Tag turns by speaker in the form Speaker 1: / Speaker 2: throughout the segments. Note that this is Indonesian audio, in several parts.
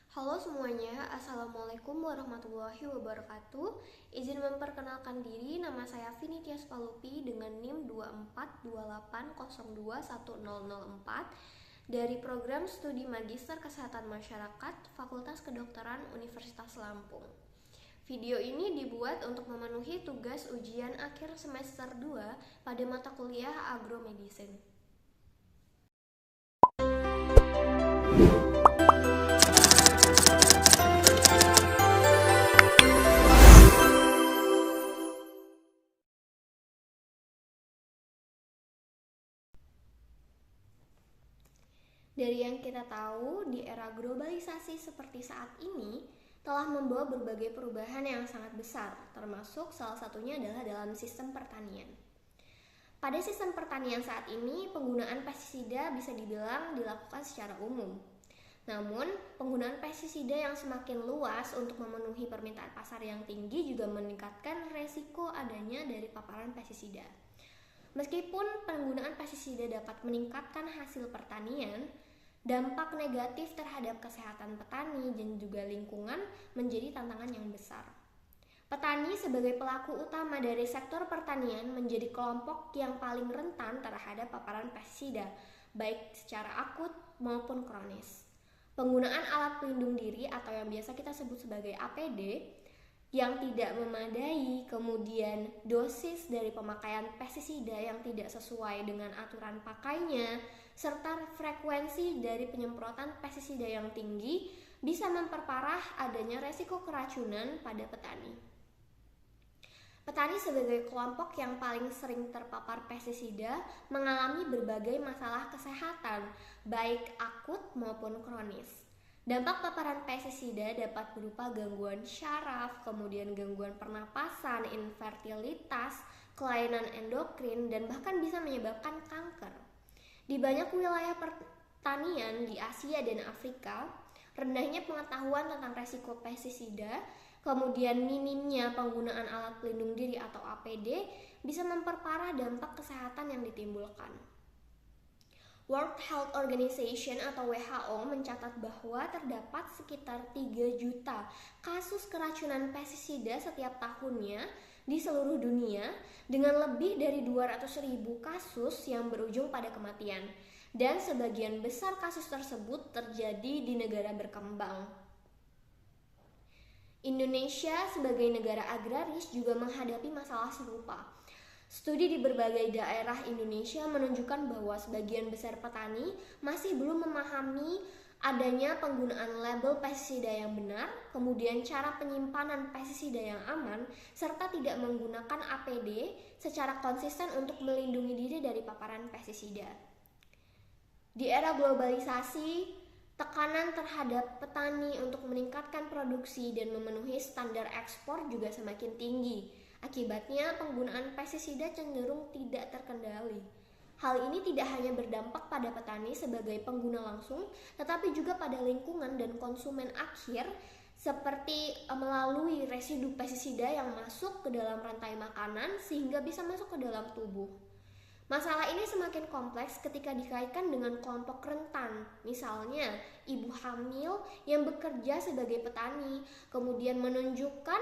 Speaker 1: Halo semuanya, Assalamualaikum warahmatullahi wabarakatuh. Izin memperkenalkan diri, nama saya Vinitias Palupi dengan NIM 2428021004 dari Program Studi Magister Kesehatan Masyarakat Fakultas Kedokteran Universitas Lampung. Video ini dibuat untuk memenuhi tugas ujian akhir semester 2 pada mata kuliah Agromedicine. Dari yang kita tahu, di era globalisasi seperti saat ini telah membawa berbagai perubahan yang sangat besar, termasuk salah satunya adalah dalam sistem pertanian. Pada sistem pertanian saat ini, penggunaan pestisida bisa dibilang dilakukan secara umum. Namun, penggunaan pestisida yang semakin luas untuk memenuhi permintaan pasar yang tinggi juga meningkatkan resiko adanya dari paparan pestisida. Meskipun penggunaan pestisida dapat meningkatkan hasil pertanian, dampak negatif terhadap kesehatan petani dan juga lingkungan menjadi tantangan yang besar. Petani sebagai pelaku utama dari sektor pertanian menjadi kelompok yang paling rentan terhadap paparan pestisida, baik secara akut maupun kronis. Penggunaan alat pelindung diri atau yang biasa kita sebut sebagai APD yang tidak memadai, kemudian dosis dari pemakaian pestisida yang tidak sesuai dengan aturan pakainya, serta frekuensi dari penyemprotan pestisida yang tinggi bisa memperparah adanya resiko keracunan pada petani. Petani sebagai kelompok yang paling sering terpapar pestisida mengalami berbagai masalah kesehatan, baik akut maupun kronis. Dampak paparan pestisida dapat berupa gangguan syaraf, kemudian gangguan pernapasan, infertilitas, kelainan endokrin, dan bahkan bisa menyebabkan kanker. Di banyak wilayah pertanian di Asia dan Afrika, rendahnya pengetahuan tentang resiko pestisida, kemudian minimnya penggunaan alat pelindung diri atau APD bisa memperparah dampak kesehatan yang ditimbulkan. World Health Organization atau WHO mencatat bahwa terdapat sekitar 3 juta kasus keracunan pestisida setiap tahunnya di seluruh dunia dengan lebih dari 200.000 kasus yang berujung pada kematian, dan sebagian besar kasus tersebut terjadi di negara berkembang. Indonesia sebagai negara agraris juga menghadapi masalah serupa. Studi di berbagai daerah Indonesia menunjukkan bahwa sebagian besar petani masih belum memahami adanya penggunaan label pestisida yang benar, kemudian cara penyimpanan pestisida yang aman, serta tidak menggunakan APD secara konsisten untuk melindungi diri dari paparan pestisida. Di era globalisasi, tekanan terhadap petani untuk meningkatkan produksi dan memenuhi standar ekspor juga semakin tinggi. Akibatnya, penggunaan pestisida cenderung tidak terkendali. Hal ini tidak hanya berdampak pada petani sebagai pengguna langsung, tetapi juga pada lingkungan dan konsumen akhir, seperti melalui residu pestisida yang masuk ke dalam rantai makanan sehingga bisa masuk ke dalam tubuh. Masalah ini semakin kompleks ketika dikaitkan dengan kelompok rentan, misalnya ibu hamil yang bekerja sebagai petani, kemudian menunjukkan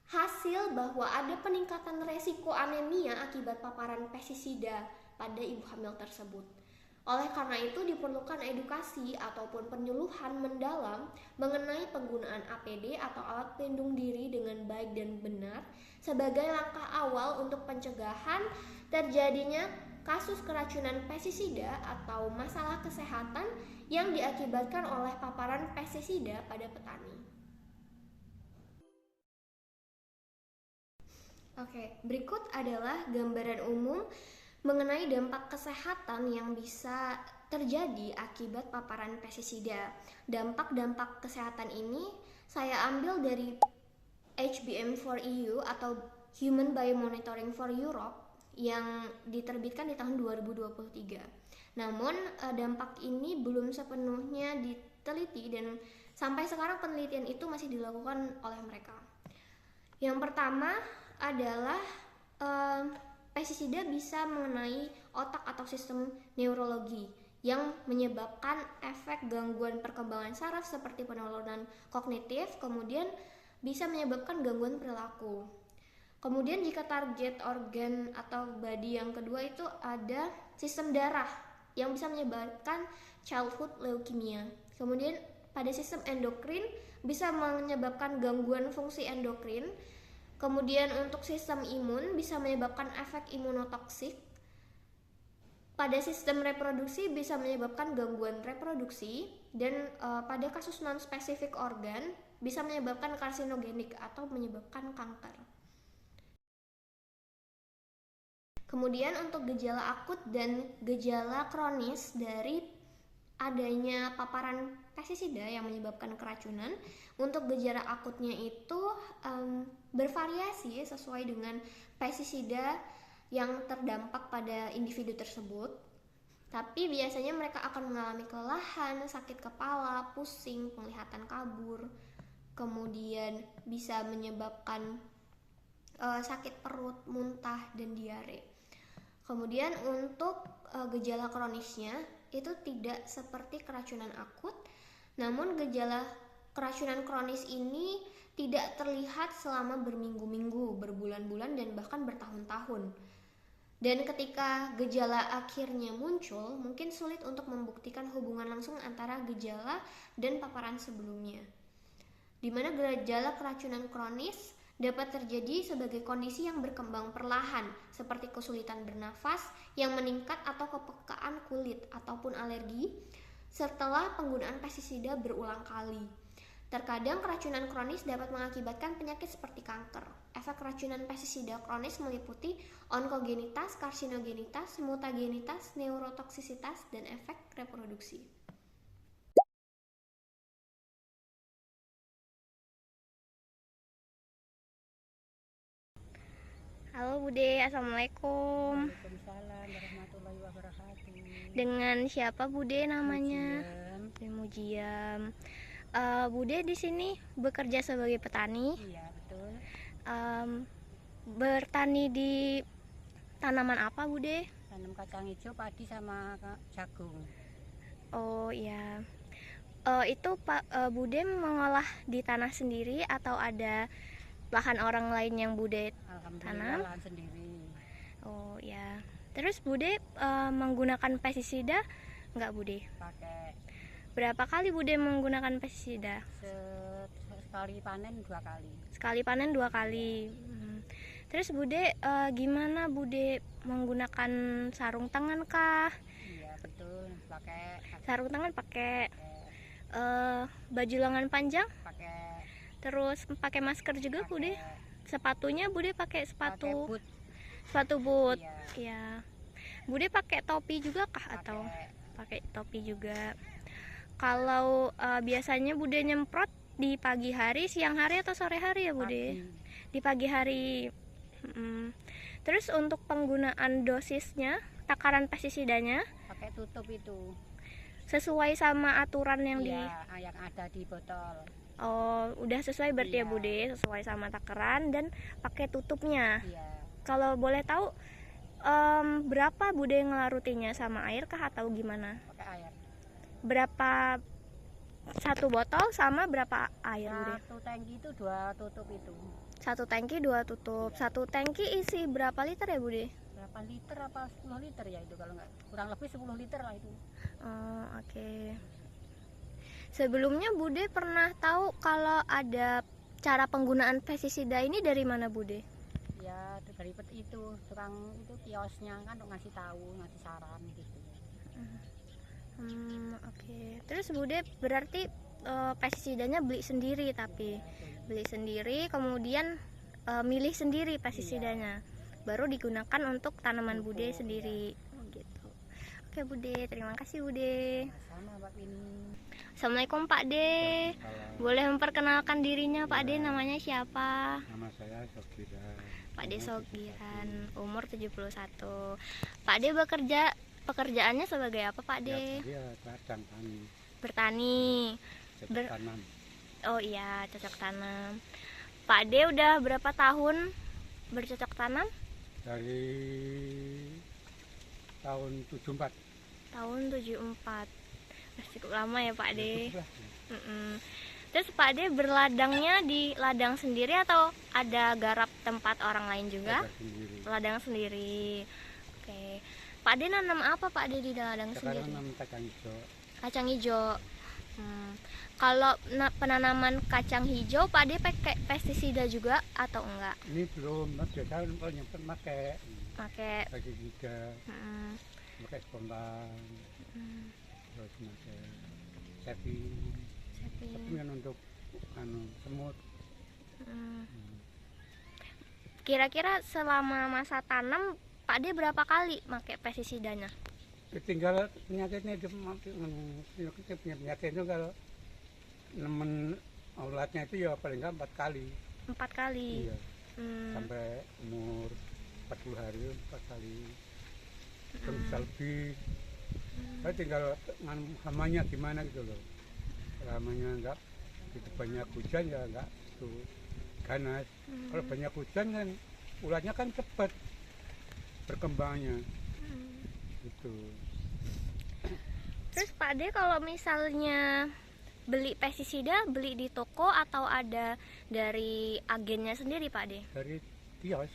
Speaker 1: hasil bahwa ada peningkatan resiko anemia akibat paparan pestisida pada ibu hamil tersebut. Oleh karena itu diperlukan edukasi ataupun penyuluhan mendalam mengenai penggunaan APD atau alat pelindung diri dengan baik dan benar sebagai langkah awal untuk pencegahan terjadinya kasus keracunan pestisida atau masalah kesehatan yang diakibatkan oleh paparan pestisida pada petani. Oke, berikut adalah gambaran umum mengenai dampak kesehatan yang bisa terjadi akibat paparan pestisida. Dampak-dampak kesehatan ini saya ambil dari HBM4EU atau Human Biomonitoring for Europe yang diterbitkan di tahun 2023. Namun, dampak ini belum sepenuhnya diteliti dan sampai sekarang penelitian itu masih dilakukan oleh mereka. Yang pertama adalah pestisida bisa mengenai otak atau sistem neurologi yang menyebabkan efek gangguan perkembangan saraf seperti penurunan kognitif, kemudian bisa menyebabkan gangguan perilaku. Kemudian jika target organ atau body yang kedua itu ada sistem darah yang bisa menyebabkan childhood leukemia. Kemudian pada sistem endokrin bisa menyebabkan gangguan fungsi endokrin. Kemudian untuk sistem imun bisa menyebabkan efek imunotoksik. Pada sistem reproduksi bisa menyebabkan gangguan reproduksi, dan pada kasus non-spesifik organ bisa menyebabkan karsinogenik atau menyebabkan kanker. Kemudian untuk gejala akut dan gejala kronis dari adanya paparan pestisida yang menyebabkan keracunan, untuk gejala akutnya itu bervariasi sesuai dengan pestisida yang terdampak pada individu tersebut. Tapi biasanya mereka akan mengalami kelelahan, sakit kepala, pusing, penglihatan kabur, kemudian bisa menyebabkan sakit perut, muntah, dan diare. Kemudian untuk gejala kronisnya itu tidak seperti keracunan akut, namun gejala keracunan kronis ini tidak terlihat selama berminggu-minggu, berbulan-bulan, dan bahkan bertahun-tahun. Dan ketika gejala akhirnya muncul, mungkin sulit untuk membuktikan hubungan langsung antara gejala dan paparan sebelumnya. Di mana gejala keracunan kronis dapat terjadi sebagai kondisi yang berkembang perlahan, seperti kesulitan bernafas yang meningkat atau kepekaan kulit ataupun alergi setelah penggunaan pestisida berulang kali. Terkadang keracunan kronis dapat mengakibatkan penyakit seperti kanker. Efek keracunan pestisida kronis meliputi onkogenitas, karsinogenitas, mutagenitas, neurotoksisitas, dan efek reproduksi. Halo Bude, Assalamualaikum.
Speaker 2: Waalaikumsalam warahmatullahi wabarakatuh.
Speaker 1: Dengan siapa Bude namanya? Mujiam. Bude di sini bekerja sebagai petani.
Speaker 2: Iya betul.
Speaker 1: Bertani di tanaman apa Bude?
Speaker 2: Tanam kacang hijau, padi sama jagung.
Speaker 1: Oh iya. Itu Bude mengolah di tanah sendiri atau ada lahan orang lain yang Bude tanam?
Speaker 2: Lahan sendiri.
Speaker 1: Oh ya. Terus Bude menggunakan pestisida nggak Bude?
Speaker 2: Pakai.
Speaker 1: Berapa kali Bude menggunakan pestisida?
Speaker 2: Sekali panen 2 kali.
Speaker 1: Sekali panen 2 kali. Terus Bude gimana Bude menggunakan sarung tangan kah?
Speaker 2: Iya betul. Pakai.
Speaker 1: Sarung tangan pakai. Baju lengan panjang?
Speaker 2: Pakai.
Speaker 1: Terus pakai masker juga
Speaker 2: Pakai.
Speaker 1: Bude? Sepatunya Bude pakai sepatu?
Speaker 2: Pakai boot.
Speaker 1: Sepatu boot.
Speaker 2: Iya.
Speaker 1: Ya. Bude pakai topi juga kah atau pakai topi juga? Kalau biasanya Bude nyemprot di pagi hari, siang hari, atau sore hari ya Bude? Di pagi hari. Terus untuk penggunaan dosisnya, takaran pestisidanya
Speaker 2: pakai tutup itu.
Speaker 1: sesuai sama aturan yang
Speaker 2: yang ada di botol.
Speaker 1: Oh, udah sesuai berarti ya Bude, sesuai sama takaran dan pakai tutupnya.
Speaker 2: Iya.
Speaker 1: Kalau boleh tahu berapa Bude ngelarutinya, sama air kah atau gimana?
Speaker 2: Pakai air.
Speaker 1: Berapa satu botol sama berapa air Bude?
Speaker 2: Satu tangki itu 2 tutup itu.
Speaker 1: Satu tangki 2 tutup. Satu tangki isi berapa liter ya Bude?
Speaker 2: 8 liter apa 10 liter ya itu, kalau nggak kurang lebih 10 liter lah itu.
Speaker 1: Oh, oke. Sebelumnya Bude pernah tahu kalau ada cara penggunaan pestisida ini dari mana Bude?
Speaker 2: Ya dari itu tukang itu kiosnya kan untuk ngasih tahu, ngasih saran gitu.
Speaker 1: Oke. Terus Bude berarti pestisidanya beli sendiri, tapi beli sendiri kemudian milih sendiri pestisidanya, baru digunakan untuk tanaman Bude sendiri. Gitu. Oke Bude, terima kasih Bude.
Speaker 2: Sama Pak ini.
Speaker 1: Assalamualaikum Pak De. Boleh memperkenalkan dirinya Pak De, namanya siapa?
Speaker 3: Nama saya Sogiran.
Speaker 1: Pak De Sogiran, umur 71. Pak De pekerjaannya sebagai apa Pak De?
Speaker 3: Ya, ladang tani.
Speaker 1: Bertani.
Speaker 3: Cocok tanam.
Speaker 1: Oh iya, cocok tanam. Pak De udah berapa tahun bercocok tanam?
Speaker 3: Dari tahun 74.
Speaker 1: Tahun 74. Cukup lama ya Pak De.
Speaker 3: Cukup lah.
Speaker 1: Terus Pak De berladangnya di ladang sendiri atau ada garap tempat orang lain juga?
Speaker 3: Ada sendiri.
Speaker 1: Ladang sendiri. Oke. Pak De nanam apa Pak De di ladang
Speaker 3: Sekarang
Speaker 1: sendiri?
Speaker 3: nanam kacang hijau.
Speaker 1: Kacang hijau. Kalau penanaman kacang hijau Pak De pakai pestisida juga atau enggak?
Speaker 3: Ini belum, biasa kalau nyemprot pakai
Speaker 1: Pakai.
Speaker 3: pestisida,
Speaker 1: Mm,
Speaker 3: pakai spontan,
Speaker 1: mm,
Speaker 3: terus pakai sepin.
Speaker 1: Sapi.
Speaker 3: Tapi kan untuk semut.
Speaker 1: Mm. Kira-kira selama masa tanam Pak De berapa kali pakai pestisidanya?
Speaker 3: Tinggal penyakitnya itu penyakit itu kalau nemen ulatnya itu ya paling nggak 4 kali.
Speaker 1: 4 kali.
Speaker 3: Iya.
Speaker 1: Hmm,
Speaker 3: Sampai umur 40 hari 4 kali. Terus bisa lebih. Saya tinggal hamanya gimana gitu loh. Kalau hamanya nggak gitu banyak hujan ya nggak itu ganas. Kalau banyak hujan kan ulatnya kan cepat berkembangnya. Gitu.
Speaker 1: Terus Pak De kalau misalnya beli pestisida beli di toko atau ada dari agennya sendiri Pak De?
Speaker 3: Dari kios.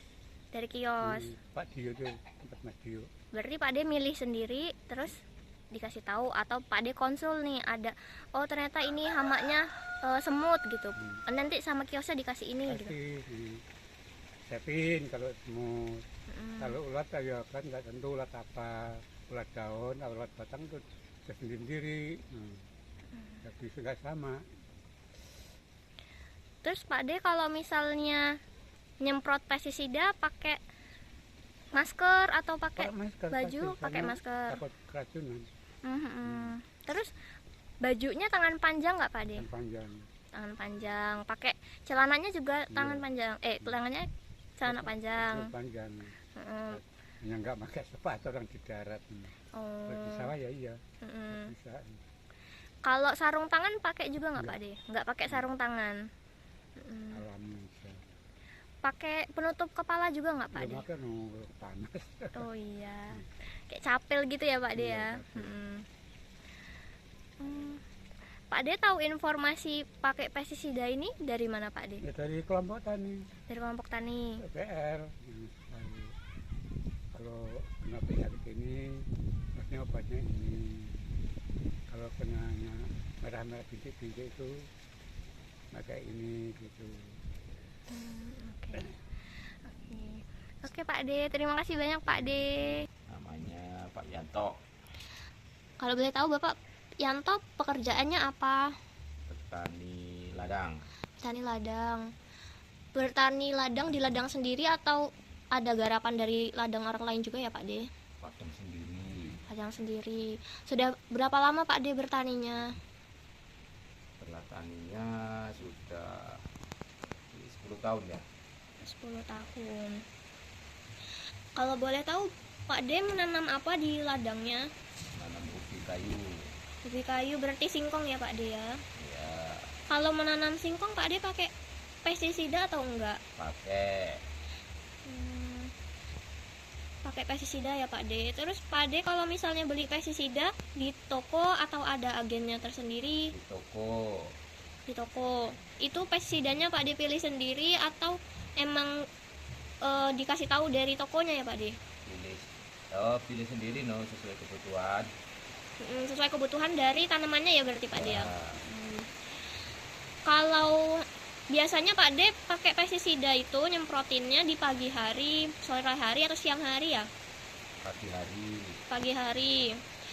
Speaker 1: Dari kios.
Speaker 3: Pak Dio itu tempat Mas Dio.
Speaker 1: Berarti Pak De milih sendiri terus dikasih tahu atau Pak De konsul nih ada oh ternyata ini hamanya semut gitu. Nanti sama kiosnya dikasih ini gitu.
Speaker 3: Kasih sepin kalau semut. Kalau ulat ya kan nggak tentu ulat apa, ulat daun, ulat batang itu sendiri. Tapi nggak sama.
Speaker 1: Terus Pak De kalau misalnya nyemprot pestisida pakai masker atau pakai
Speaker 3: masker,
Speaker 1: baju,
Speaker 3: pasti,
Speaker 1: pakai
Speaker 3: karena
Speaker 1: masker.
Speaker 3: Takut keracunan
Speaker 1: Terus bajunya tangan panjang nggak Pak De?
Speaker 3: yang panjang.
Speaker 1: Tangan panjang. Pakai celananya juga tangan
Speaker 3: Iya.
Speaker 1: panjang. Tangannya celana panjang.
Speaker 3: Panjang.
Speaker 1: Mm,
Speaker 3: Hanya nggak pakai sepatu orang di darat. Kalau di
Speaker 1: oh.
Speaker 3: sawah ya iya.
Speaker 1: Mm.
Speaker 3: Bisa.
Speaker 1: Kalau sarung tangan pakai juga nggak Pak De? Nggak pakai sarung tangan.
Speaker 3: Alami aja.
Speaker 1: Pakai penutup kepala juga nggak Pak De?
Speaker 3: Belum pakai panas.
Speaker 1: Oh iya. Kayak capel gitu ya Pak De
Speaker 3: Iya,
Speaker 1: ya.
Speaker 3: capel.
Speaker 1: Pak De tahu informasi pakai pestisida ini dari mana Pak De?
Speaker 3: Ya dari kelompok tani.
Speaker 1: Dari kelompok tani.
Speaker 3: PPR. Kalau kena penyakit ini, maksudnya obatnya ini. Kalau kena merah-merah bintik-bintik itu, pakai ini gitu.
Speaker 1: Oke. Oke Pak De, terima kasih banyak Pak De.
Speaker 4: Namanya Pak Yanto,
Speaker 1: Kalau boleh tahu Bapak Yanto pekerjaannya apa?
Speaker 4: petani ladang.
Speaker 1: Petani ladang. Bertani ladang di ladang sendiri atau ada garapan dari ladang orang lain juga ya Pak De?
Speaker 4: Ladang sendiri.
Speaker 1: Ladang sendiri. Sudah berapa lama Pak De bertaninya?
Speaker 4: Bertaninya sudah 10 tahun ya.
Speaker 1: 10 tahun. Kalau boleh tahu Pak De menanam apa di ladangnya?
Speaker 4: Nanam ubi kayu.
Speaker 1: Ubi kayu berarti singkong ya Pak De ya?
Speaker 4: Ya,
Speaker 1: Kalau menanam singkong Pak De pakai pestisida atau enggak?
Speaker 4: pakai
Speaker 1: Pakai pestisida ya Pak De. Terus Pak De kalau misalnya beli pestisida di toko atau ada agennya tersendiri
Speaker 4: di toko.
Speaker 1: di toko, itu pestisidanya Pak De pilih sendiri atau emang dikasih tahu dari tokonya ya Pak De?
Speaker 4: Pilih sendiri sesuai kebutuhan.
Speaker 1: Sesuai kebutuhan dari tanamannya ya berarti Pak De ya.
Speaker 4: Ya,
Speaker 1: Kalau biasanya Pak De pakai pestisida itu nyemprotinnya di pagi hari, sore hari atau siang hari ya?
Speaker 4: pagi hari.
Speaker 1: Pagi hari.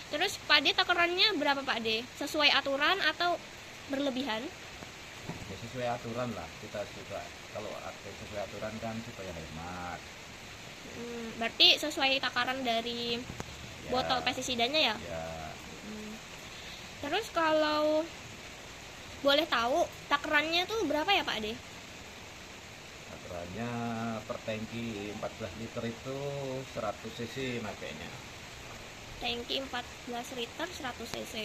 Speaker 1: Terus Pak De takarannya berapa Pak De? Sesuai aturan atau berlebihan?
Speaker 4: Ya, sesuai aturan lah. Kita juga kalau sesuai aturan kan supaya hemat.
Speaker 1: Berarti sesuai takaran dari
Speaker 4: Ya,
Speaker 1: botol pestisidanya ya?
Speaker 4: Ya,
Speaker 1: Terus kalau boleh tahu takarannya tuh berapa ya Pak De?
Speaker 4: takarannya per tangki 14 liter itu 100 cc makanya.
Speaker 1: Tangki 14 liter 100 cc.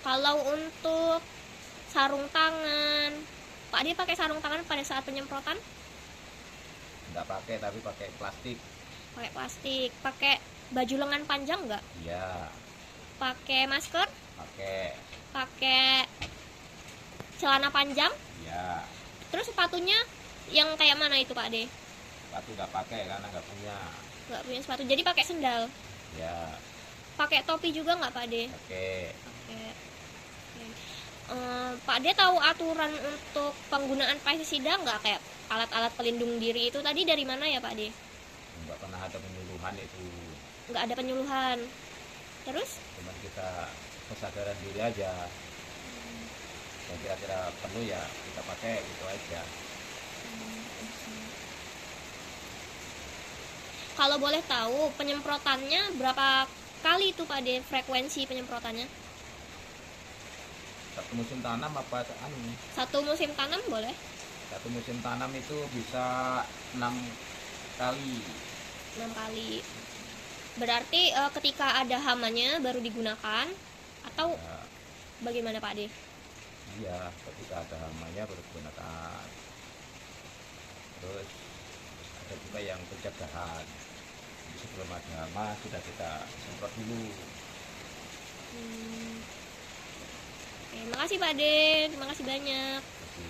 Speaker 1: Kalau untuk sarung tangan, Pak De pakai sarung tangan pada saat penyemprotan?
Speaker 4: Nggak pakai, tapi pakai plastik.
Speaker 1: Pakai plastik. Pakai Baju lengan panjang nggak?
Speaker 4: Iya,
Speaker 1: Pakai masker?
Speaker 4: pakai.
Speaker 1: Pakai celana panjang?
Speaker 4: Iya,
Speaker 1: Terus sepatunya yang kayak mana itu Pak De?
Speaker 4: sepatu nggak pakai karena nggak punya.
Speaker 1: Nggak punya sepatu, jadi pakai sendal.
Speaker 4: Ya,
Speaker 1: Pakai topi juga nggak Pak De?
Speaker 4: pakai.
Speaker 1: Oke. Oke. Pak De tahu aturan untuk penggunaan pestisida nggak, kayak alat-alat pelindung diri itu tadi dari mana ya Pak De?
Speaker 4: Nggak pernah ada penyuluhan itu.
Speaker 1: Nggak ada penyuluhan. Terus?
Speaker 4: Cuman kita kesadaran diri aja. Yang kira-kira perlu ya kita pakai gitu aja.
Speaker 1: Kalau boleh tahu penyemprotannya berapa kali itu Pak De, frekuensi penyemprotannya?
Speaker 4: Satu musim tanam apa anu?
Speaker 1: Satu musim tanam boleh?
Speaker 4: Satu musim tanam itu bisa 6 kali.
Speaker 1: 6 kali. Berarti ketika ada hamanya baru digunakan atau
Speaker 4: Ya,
Speaker 1: bagaimana Pak De?
Speaker 4: iya, ketika ada hamanya baru digunakan. Terus ada juga yang pencegahan. Jadi sebelum ada hama sudah kita semprot dulu.
Speaker 1: Oke, makasih Pak De, terima kasih banyak.
Speaker 4: Jadi,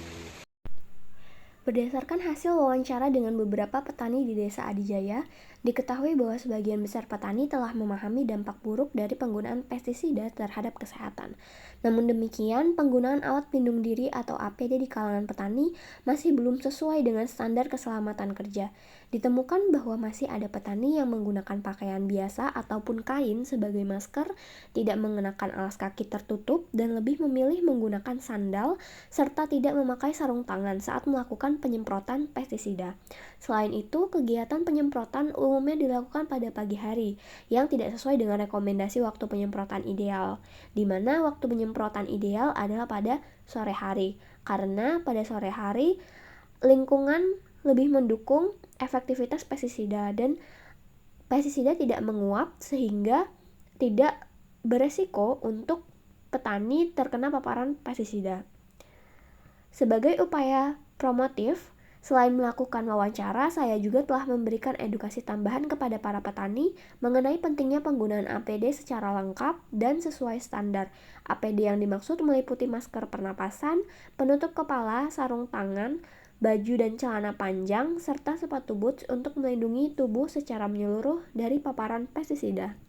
Speaker 1: Berdasarkan hasil wawancara dengan beberapa petani di Desa Adijaya, diketahui bahwa sebagian besar petani telah memahami dampak buruk dari penggunaan pestisida terhadap kesehatan. Namun demikian, penggunaan alat pelindung diri atau APD di kalangan petani masih belum sesuai dengan standar keselamatan kerja. Ditemukan bahwa masih ada petani yang menggunakan pakaian biasa ataupun kain sebagai masker, tidak mengenakan alas kaki tertutup, dan lebih memilih menggunakan sandal, serta tidak memakai sarung tangan saat melakukan penyemprotan pestisida. Selain itu, kegiatan penyemprotan umumnya dilakukan pada pagi hari, yang tidak sesuai dengan rekomendasi waktu penyemprotan ideal, di mana waktu penyemprotan ideal adalah pada sore hari, karena pada sore hari lingkungan lebih mendukung efektivitas pestisida dan pestisida tidak menguap sehingga tidak beresiko untuk petani terkena paparan pestisida. Sebagai upaya promotif, selain melakukan wawancara, saya juga telah memberikan edukasi tambahan kepada para petani mengenai pentingnya penggunaan APD secara lengkap dan sesuai standar. APD yang dimaksud meliputi masker pernapasan, penutup kepala, sarung tangan, baju dan celana panjang, serta sepatu boots untuk melindungi tubuh secara menyeluruh dari paparan pestisida.